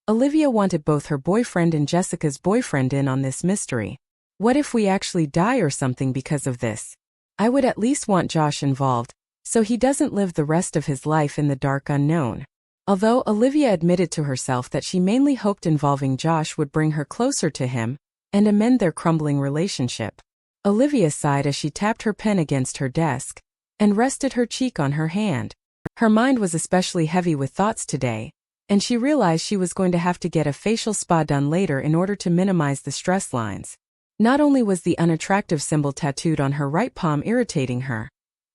Olivia wanted both her boyfriend and Jessica's boyfriend in on this mystery. What if we actually die or something because of this? I would at least want Josh involved, so he doesn't live the rest of his life in the dark unknown. Although Olivia admitted to herself that she mainly hoped involving Josh would bring her closer to him and amend their crumbling relationship. Olivia sighed as she tapped her pen against her desk and rested her cheek on her hand. Her mind was especially heavy with thoughts today, and she realized she was going to have to get a facial spa done later in order to minimize the stress lines. Not only was the unattractive symbol tattooed on her right palm irritating her,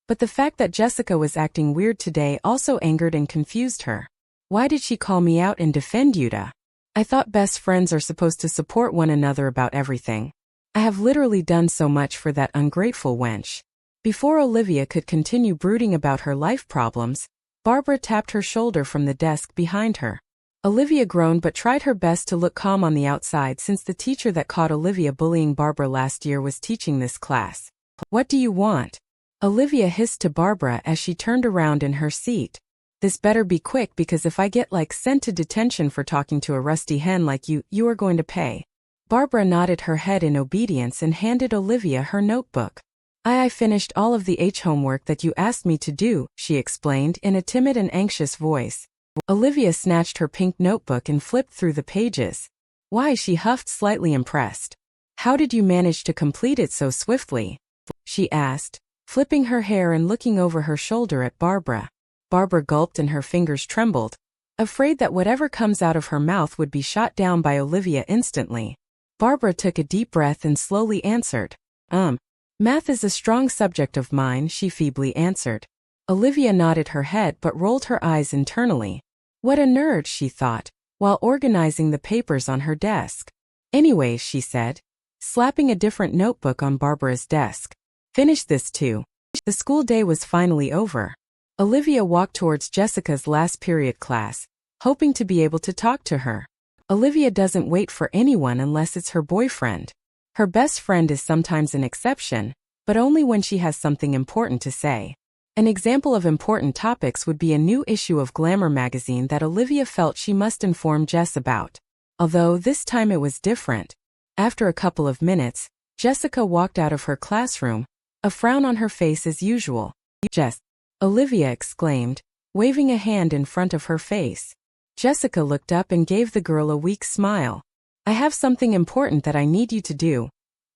but the fact that Jessica was acting weird today also angered and confused her. Why did she call me out and defend Yuta? I thought best friends are supposed to support one another about everything. I have literally done so much for that ungrateful wench. Before Olivia could continue brooding about her life problems, Barbara tapped her shoulder from the desk behind her. Olivia groaned but tried her best to look calm on the outside, since the teacher that caught Olivia bullying Barbara last year was teaching this class. What do you want? Olivia hissed to Barbara as she turned around in her seat. This better be quick, because if I get sent to detention for talking to a rusty hen like you, you are going to pay. Barbara nodded her head in obedience and handed Olivia her notebook. I finished all of the homework that you asked me to do, she explained in a timid and anxious voice. Olivia snatched her pink notebook and flipped through the pages. Why, she huffed, slightly impressed. How did you manage to complete it so swiftly? She asked, flipping her hair and looking over her shoulder at Barbara. Barbara gulped and her fingers trembled, afraid that whatever comes out of her mouth would be shot down by Olivia instantly. Barbara took a deep breath and slowly answered. Math is a strong subject of mine, she feebly answered. Olivia nodded her head but rolled her eyes internally. What a nerd, she thought, while organizing the papers on her desk. Anyways, she said, slapping a different notebook on Barbara's desk. Finish this too. The school day was finally over. Olivia walked towards Jessica's last period class, hoping to be able to talk to her. Olivia doesn't wait for anyone unless it's her boyfriend. Her best friend is sometimes an exception, but only when she has something important to say. An example of important topics would be a new issue of Glamour magazine that Olivia felt she must inform Jess about. Although this time it was different. After a couple of minutes, Jessica walked out of her classroom, a frown on her face as usual. Jess, Olivia exclaimed, waving a hand in front of her face. Jessica looked up and gave the girl a weak smile. I have something important that I need you to do,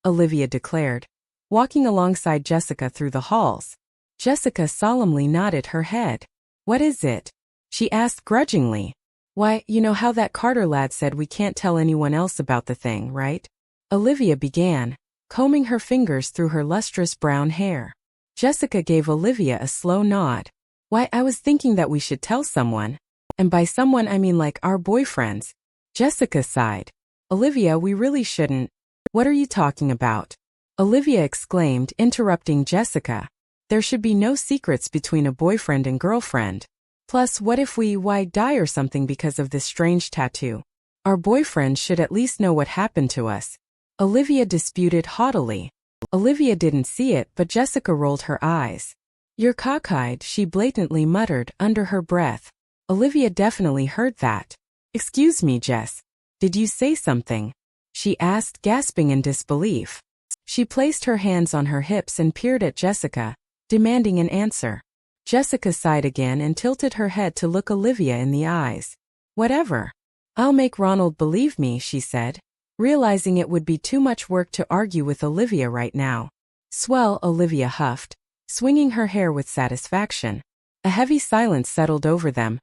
Olivia declared, walking alongside Jessica through the halls. Jessica solemnly nodded her head. What is it? She asked grudgingly. Why, you know how that Carter lad said we can't tell anyone else about the thing, right? Olivia began, combing her fingers through her lustrous brown hair. Jessica gave Olivia a slow nod. Why, I was thinking that we should tell someone. And by someone I mean like our boyfriends. Jessica sighed. Olivia, we really shouldn't. What are you talking about? Olivia exclaimed, interrupting Jessica. There should be no secrets between a boyfriend and girlfriend. Plus, what if we die or something because of this strange tattoo? Our boyfriend should at least know what happened to us. Olivia disputed haughtily. Olivia didn't see it, but Jessica rolled her eyes. You're cockeyed, she blatantly muttered under her breath. Olivia definitely heard that. Excuse me, Jess. Did you say something? She asked, gasping in disbelief. She placed her hands on her hips and peered at Jessica, demanding an answer. Jessica sighed again and tilted her head to look Olivia in the eyes. Whatever. I'll make Ronald believe me, she said, realizing it would be too much work to argue with Olivia right now. Swell, Olivia huffed, swinging her hair with satisfaction. A heavy silence settled over them,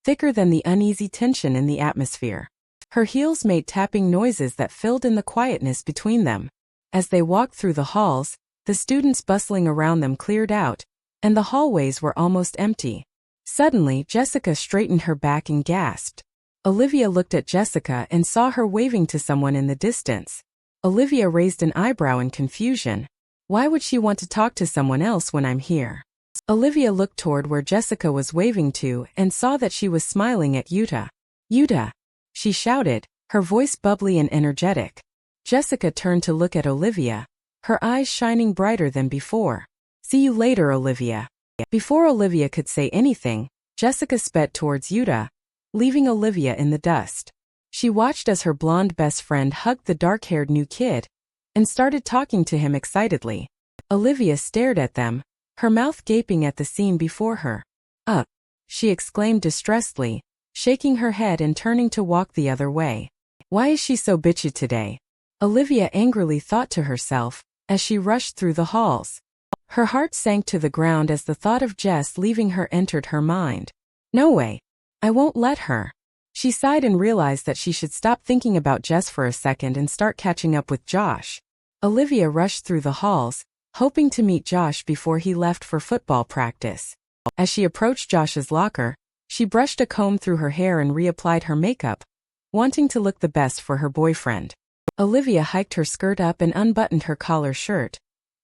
thicker than the uneasy tension in the atmosphere. Her heels made tapping noises that filled in the quietness between them. As they walked through the halls, the students bustling around them cleared out, and the hallways were almost empty. Suddenly, Jessica straightened her back and gasped. Olivia looked at Jessica and saw her waving to someone in the distance. Olivia raised an eyebrow in confusion. Why would she want to talk to someone else when I'm here? Olivia looked toward where Jessica was waving to and saw that she was smiling at Yuta. Yuta! She shouted, her voice bubbly and energetic. Jessica turned to look at Olivia, her eyes shining brighter than before. See you later, Olivia. Before Olivia could say anything, Jessica sped towards Yuta, leaving Olivia in the dust. She watched as her blonde best friend hugged the dark-haired new kid and started talking to him excitedly. Olivia stared at them, her mouth gaping at the scene before her. She exclaimed distressedly, shaking her head and turning to walk the other way. Why is she so bitchy today? Olivia angrily thought to herself as she rushed through the halls. Her heart sank to the ground as the thought of Jess leaving her entered her mind. No way. I won't let her. She sighed and realized that she should stop thinking about Jess for a second and start catching up with Josh. Olivia rushed through the halls, hoping to meet Josh before he left for football practice. As she approached Josh's locker, she brushed a comb through her hair and reapplied her makeup, wanting to look the best for her boyfriend. Olivia hiked her skirt up and unbuttoned her collar shirt.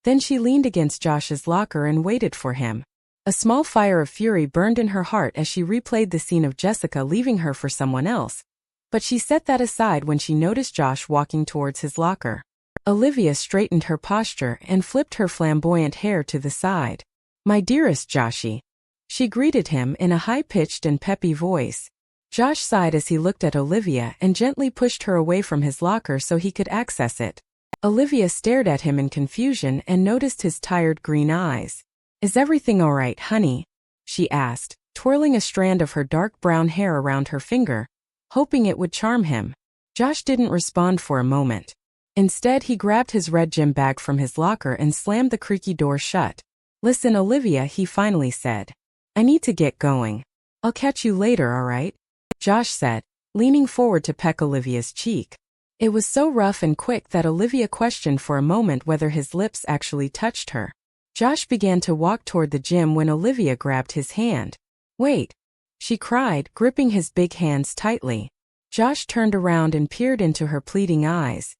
Then she leaned against Josh's locker and waited for him. A small fire of fury burned in her heart as she replayed the scene of Jessica leaving her for someone else, but she set that aside when she noticed Josh walking towards his locker. Olivia straightened her posture and flipped her flamboyant hair to the side. My dearest Joshy. She greeted him in a high-pitched and peppy voice. Josh sighed as he looked at Olivia and gently pushed her away from his locker so he could access it. Olivia stared at him in confusion and noticed his tired green eyes. Is everything all right, honey? She asked, twirling a strand of her dark brown hair around her finger, hoping it would charm him. Josh didn't respond for a moment. Instead, he grabbed his red gym bag from his locker and slammed the creaky door shut. Listen, Olivia, he finally said. I need to get going. I'll catch you later, all right? Josh said, leaning forward to peck Olivia's cheek. It was so rough and quick that Olivia questioned for a moment whether his lips actually touched her. Josh began to walk toward the gym when Olivia grabbed his hand. Wait, she cried, gripping his big hands tightly. Josh turned around and peered into her pleading eyes.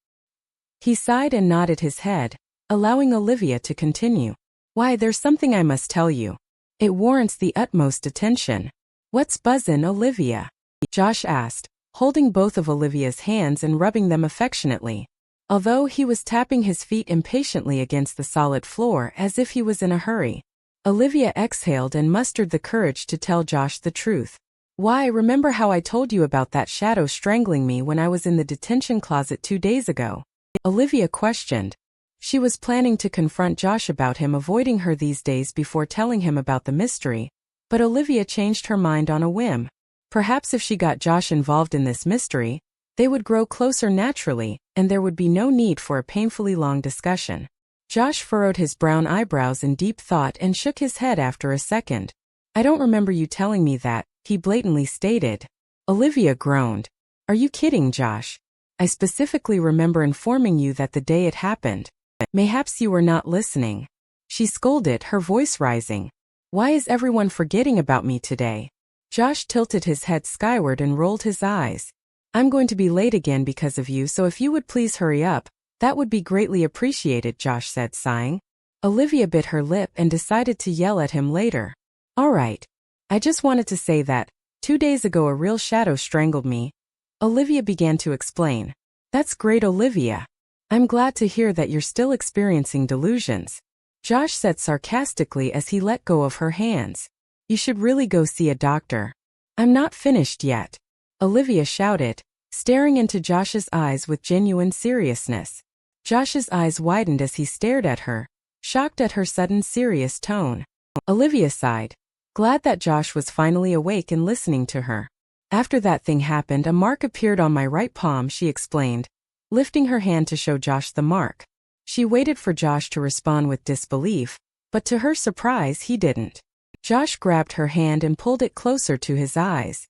He sighed and nodded his head, allowing Olivia to continue. Why, there's something I must tell you. It warrants the utmost attention. What's buzzin', Olivia? Josh asked, holding both of Olivia's hands and rubbing them affectionately. Although he was tapping his feet impatiently against the solid floor as if he was in a hurry. Olivia exhaled and mustered the courage to tell Josh the truth. Why, remember how I told you about that shadow strangling me when I was in the detention closet 2 days ago? Olivia questioned. She was planning to confront Josh about him avoiding her these days before telling him about the mystery, but Olivia changed her mind on a whim. Perhaps if she got Josh involved in this mystery, they would grow closer naturally, and there would be no need for a painfully long discussion. Josh furrowed his brown eyebrows in deep thought and shook his head after a second. I don't remember you telling me that, he blatantly stated. Olivia groaned. Are you kidding, Josh? I specifically remember informing you that the day it happened. Mayhaps you were not listening. She scolded, her voice rising. Why is everyone forgetting about me today? Josh tilted his head skyward and rolled his eyes. I'm going to be late again because of you, so if you would please hurry up, that would be greatly appreciated, Josh said, sighing. Olivia bit her lip and decided to yell at him later. All right. I just wanted to say that 2 days ago a real shadow strangled me. Olivia began to explain. That's great, Olivia. I'm glad to hear that you're still experiencing delusions, Josh said sarcastically as he let go of her hands. You should really go see a doctor. I'm not finished yet, Olivia shouted, staring into Josh's eyes with genuine seriousness. Josh's eyes widened as he stared at her, shocked at her sudden serious tone. Olivia sighed, glad that Josh was finally awake and listening to her. After that thing happened, a mark appeared on my right palm, she explained, lifting her hand to show Josh the mark. She waited for Josh to respond with disbelief, but to her surprise he didn't. Josh grabbed her hand and pulled it closer to his eyes.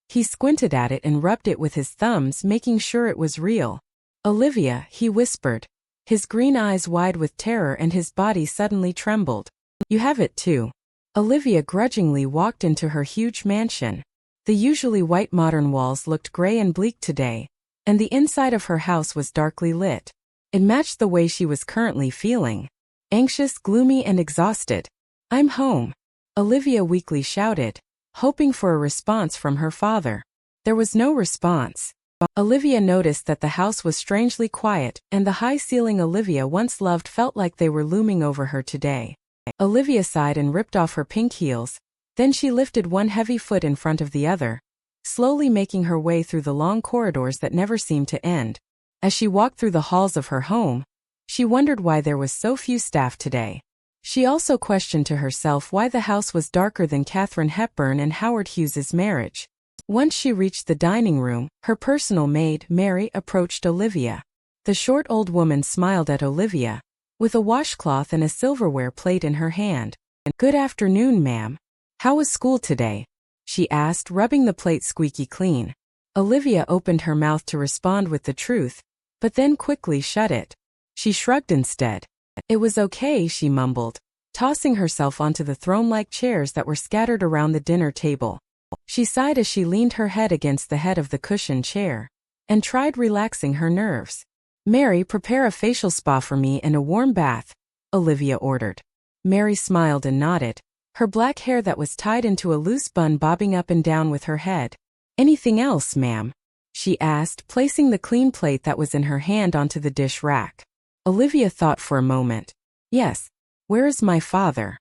He squinted at it and rubbed it with his thumbs, making sure it was real. Olivia, he whispered, his green eyes wide with terror and his body suddenly trembled. You have it too. Olivia grudgingly walked into her huge mansion. The usually white modern walls looked gray and bleak today, and the inside of her house was darkly lit. It matched the way she was currently feeling. Anxious, gloomy, and exhausted. I'm home, Olivia weakly shouted, hoping for a response from her father. There was no response. Olivia noticed that the house was strangely quiet, and the high ceiling Olivia once loved felt like they were looming over her today. Olivia sighed and ripped off her pink heels. Then she lifted one heavy foot in front of the other, slowly making her way through the long corridors that never seemed to end. As she walked through the halls of her home, she wondered why there was so few staff today. She also questioned to herself why the house was darker than Katharine Hepburn and Howard Hughes's marriage. Once she reached the dining room, her personal maid, Mary, approached Olivia. The short old woman smiled at Olivia, with a washcloth and a silverware plate in her hand. Good afternoon, ma'am. How was school today? She asked, rubbing the plate squeaky clean. Olivia opened her mouth to respond with the truth, but then quickly shut it. She shrugged instead. It was okay, she mumbled, tossing herself onto the throne-like chairs that were scattered around the dinner table. She sighed as she leaned her head against the head of the cushioned chair, and tried relaxing her nerves. Mary, prepare a facial spa for me and a warm bath, Olivia ordered. Mary smiled and nodded, her black hair that was tied into a loose bun bobbing up and down with her head. Anything else, ma'am? She asked, placing the clean plate that was in her hand onto the dish rack. Olivia thought for a moment. Yes. Where is my father?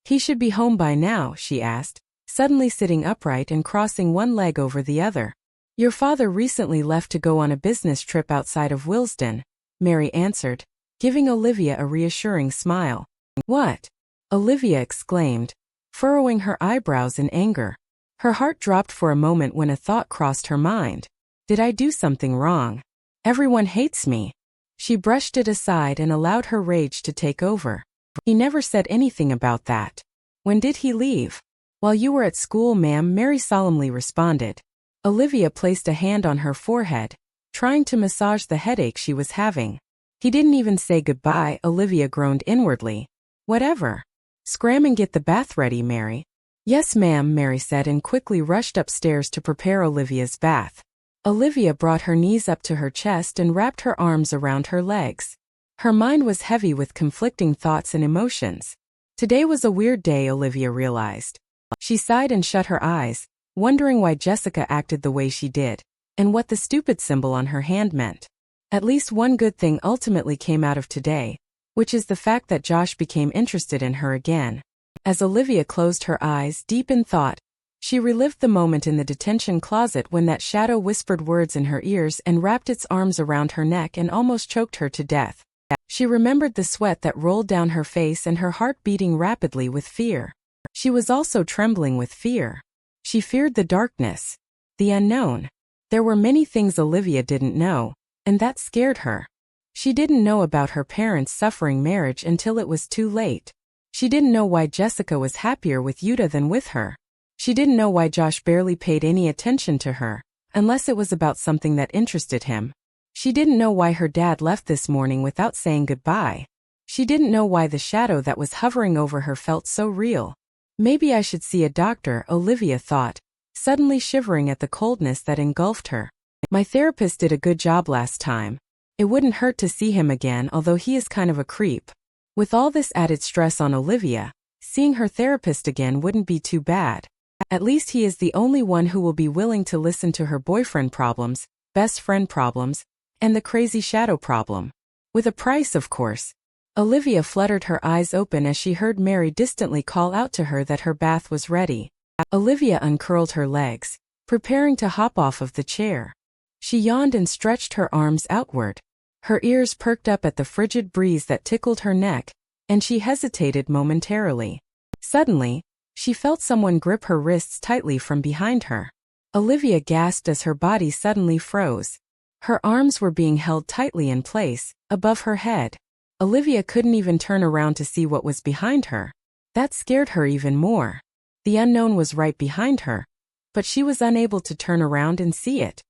He should be home by now, she asked, suddenly sitting upright and crossing one leg over the other. Your father recently left to go on a business trip outside of Willesden, Mary answered, giving Olivia a reassuring smile. What? Olivia exclaimed, furrowing her eyebrows in anger. Her heart dropped for a moment when a thought crossed her mind. Did I do something wrong? Everyone hates me. She brushed it aside and allowed her rage to take over. He never said anything about that. When did he leave? While you were at school, ma'am, Mary solemnly responded. Olivia placed a hand on her forehead, trying to massage the headache she was having. He didn't even say goodbye, Olivia groaned inwardly. Whatever. Scram and get the bath ready, Mary. Yes, ma'am, Mary said and quickly rushed upstairs to prepare Olivia's bath. Olivia brought her knees up to her chest and wrapped her arms around her legs. Her mind was heavy with conflicting thoughts and emotions. Today was a weird day, Olivia realized. She sighed and shut her eyes, wondering why Jessica acted the way she did, and what the stupid symbol on her hand meant. At least one good thing ultimately came out of today, which is the fact that Josh became interested in her again. As Olivia closed her eyes, deep in thought, she relived the moment in the detention closet when that shadow whispered words in her ears and wrapped its arms around her neck and almost choked her to death. She remembered the sweat that rolled down her face and her heart beating rapidly with fear. She was also trembling with fear. She feared the darkness, the unknown. There were many things Olivia didn't know, and that scared her. She didn't know about her parents' suffering marriage until it was too late. She didn't know why Jessica was happier with Yuta than with her. She didn't know why Josh barely paid any attention to her, unless it was about something that interested him. She didn't know why her dad left this morning without saying goodbye. She didn't know why the shadow that was hovering over her felt so real. Maybe I should see a doctor, Olivia thought, suddenly shivering at the coldness that engulfed her. My therapist did a good job last time. It wouldn't hurt to see him again, although he is kind of a creep. With all this added stress on Olivia, seeing her therapist again wouldn't be too bad. At least he is the only one who will be willing to listen to her boyfriend problems, best friend problems, and the crazy shadow problem. With a price, of course. Olivia fluttered her eyes open as she heard Mary distantly call out to her that her bath was ready. Olivia uncurled her legs, preparing to hop off of the chair. She yawned and stretched her arms outward. Her ears perked up at the frigid breeze that tickled her neck, and she hesitated momentarily. Suddenly, she felt someone grip her wrists tightly from behind her. Olivia gasped as her body suddenly froze. Her arms were being held tightly in place, above her head. Olivia couldn't even turn around to see what was behind her. That scared her even more. The unknown was right behind her, but she was unable to turn around and see it.